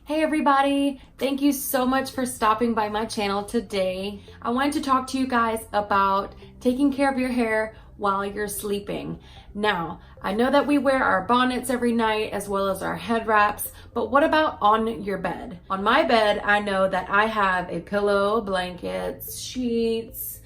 Hey everybody, thank you so much for stopping by my channel today. I wanted to talk to you guys about taking care of your hair while you're sleeping. Now, I know that we wear our bonnets every night as well as our head wraps, but what about on your bed? On my bed, I know that I have a pillow, blankets, sheets,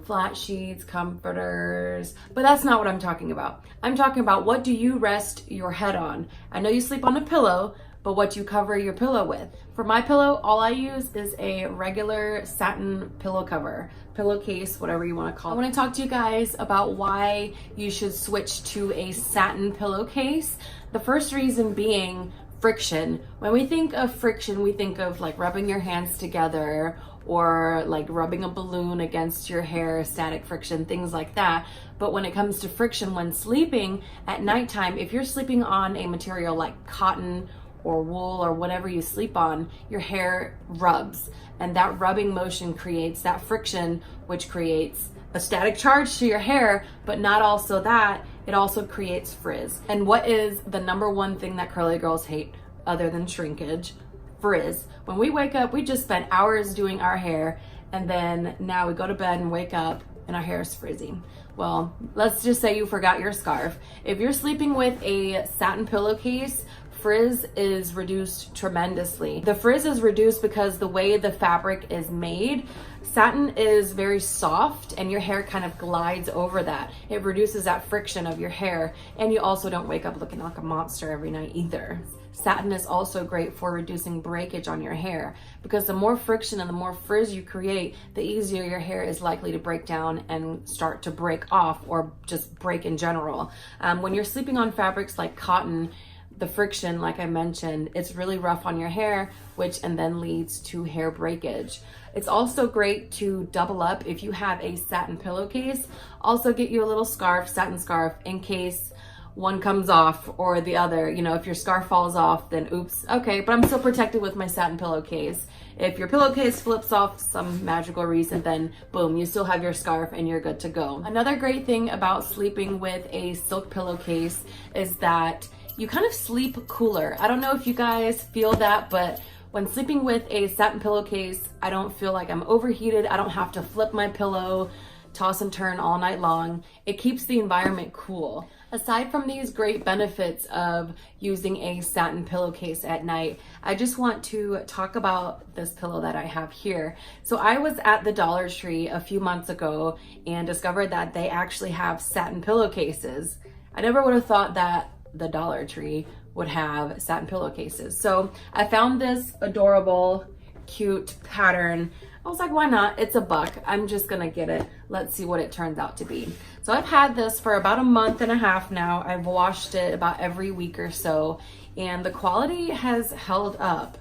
flat sheets, comforters, but that's not what I'm talking about. I'm talking about what do you rest your head on? I know you sleep on a pillow, but what you cover your pillow with. For my pillow, all I use is a regular satin pillow cover, pillowcase, whatever you want to call it. I want to talk to you guys about why you should switch to a satin pillowcase. The first reason being friction. When we think of friction, we think of like rubbing your hands together or like rubbing a balloon against your hair, static friction, things like that. But when it comes to friction when sleeping at nighttime, if you're sleeping on a material like cotton or wool or whatever you sleep on, your hair rubs, and that rubbing motion creates that friction, which creates a static charge to your hair, but not also that, it also creates frizz. And what is the number one thing that curly girls hate other than shrinkage? Frizz. When we wake up, we just spent hours doing our hair, and then now we go to bed and wake up and our hair is frizzy. Well, let's just say you forgot your scarf. If you're sleeping with a satin pillowcase, frizz is reduced tremendously. The frizz is reduced because the way the fabric is made, satin is very soft and your hair kind of glides over that. It reduces that friction of your hair, and you also don't wake up looking like a monster every night either. Satin is also great for reducing breakage on your hair, because the more friction and the more frizz you create, the easier your hair is likely to break down and start to break off or just break in general. When you're sleeping on fabrics like cotton, the friction, like I mentioned, it's really rough on your hair, which and then leads to hair breakage. It's also great to double up if you have a satin pillowcase. Also get you a little scarf, satin scarf, in case one comes off or the other. You know, if your scarf falls off, then oops, okay, but I'm still protected with my satin pillowcase. If your pillowcase flips off some magical reason, then boom, you still have your scarf and you're good to go. Another great thing about sleeping with a silk pillowcase is that you kind of sleep cooler. I don't know if you guys feel that, but when sleeping with a satin pillowcase, I don't feel like I'm overheated. I don't have to flip my pillow, toss and turn all night long. It keeps the environment cool. Aside from these great benefits of using a satin pillowcase at night, I just want to talk about this pillow that I have here. So I was at the Dollar Tree a few months ago and discovered that they actually have satin pillowcases. I never would have thought that the Dollar Tree would have satin pillowcases. So I found this adorable, cute pattern. I was like, why not? It's $1. I'm just gonna get it. Let's see what it turns out to be. So I've had this for about a month and a half now. I've washed it about every week or so, and the quality has held up.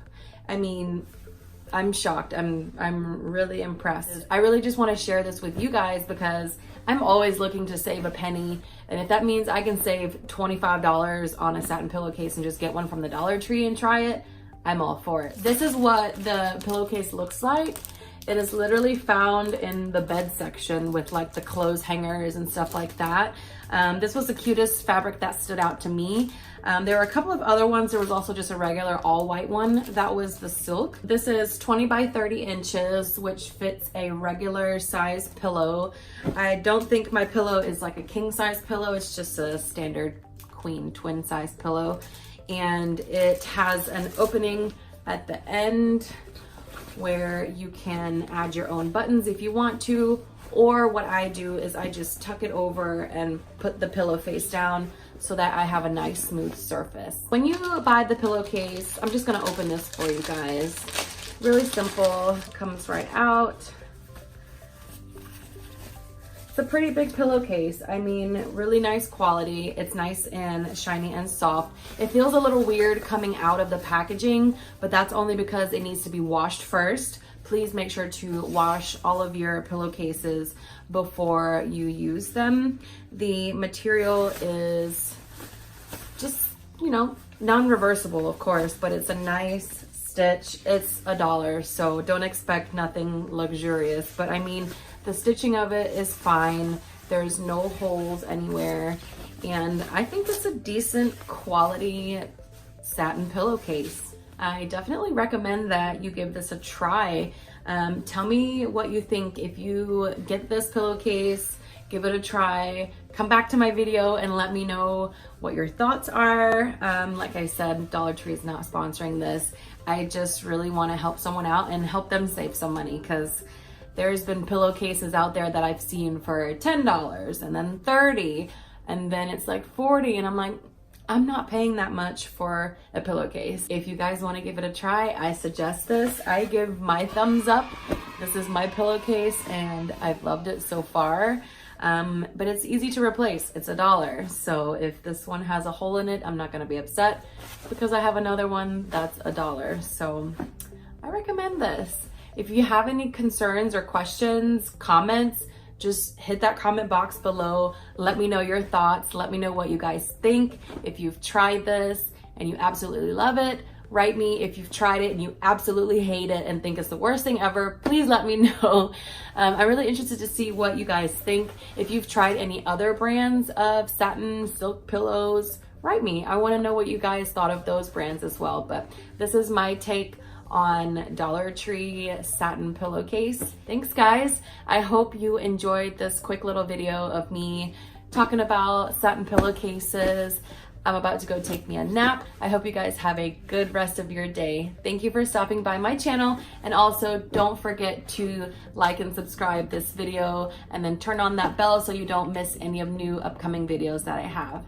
I mean, I'm shocked. I'm really impressed. I really just want to share this with you guys because I'm always looking to save a penny. And if that means I can save $25 on a satin pillowcase and just get one from the Dollar Tree and try it, I'm all for it. This is what the pillowcase looks like. It is literally found in the bed section with like the clothes hangers and stuff like that. This was the cutest fabric that stood out to me. There were a couple of other ones. There was also just a regular all white one. That was the silk. This is 20 by 30 inches, which fits a regular size pillow. I don't think my pillow is like a king size pillow. It's just a standard queen twin size pillow. And it has an opening at the end where you can add your own buttons if you want to, or what I do is I just tuck it over and put the pillow face down so that I have a nice smooth surface. When you buy the pillowcase, I'm just gonna open this for you guys. Really simple, comes right out. It's a pretty big pillowcase. I mean, really nice quality. It's nice and shiny and soft. It feels a little weird coming out of the packaging, but that's only because it needs to be washed first. Please make sure to wash all of your pillowcases before you use them. The material is just, you know, non-reversible, of course, but it's a nice stitch. It's $1, so don't expect nothing luxurious, but I mean, the stitching of it is fine. There's no holes anywhere, and I think it's a decent quality satin pillowcase. I definitely recommend that you give this a try. Tell me what you think. If you get this pillowcase, give it a try. Come back to my video and let me know what your thoughts are. Like I said, Dollar Tree is not sponsoring this. I just really want to help someone out and help them save some money, because there's been pillowcases out there that I've seen for $10 and then $30 and then it's like $40, and I'm like, I'm not paying that much for a pillowcase. If you guys want to give it a try, I suggest this. I give my thumbs up. This is my pillowcase and I've loved it so far. But it's easy to replace. It's $1. So if this one has a hole in it, I'm not going to be upset because I have another one that's $1. So I recommend this. If you have any concerns or questions, comments, just hit that comment box below. Let me know your thoughts. Let me know what you guys think. If you've tried this and you absolutely love it, write me. If you've tried it and you absolutely hate it and think it's the worst thing ever, please let me know. I'm really interested to see what you guys think. If you've tried any other brands of satin silk pillows, write me. I want to know what you guys thought of those brands as well. But this is my take on Dollar Tree satin pillowcase. Thanks guys. I hope you enjoyed this quick little video of me talking about satin pillowcases. I'm about to go take me a nap. I hope you guys have a good rest of your day. Thank you for stopping by my channel, and also don't forget to like and subscribe this video and then turn on that bell so you don't miss any of new upcoming videos that I have.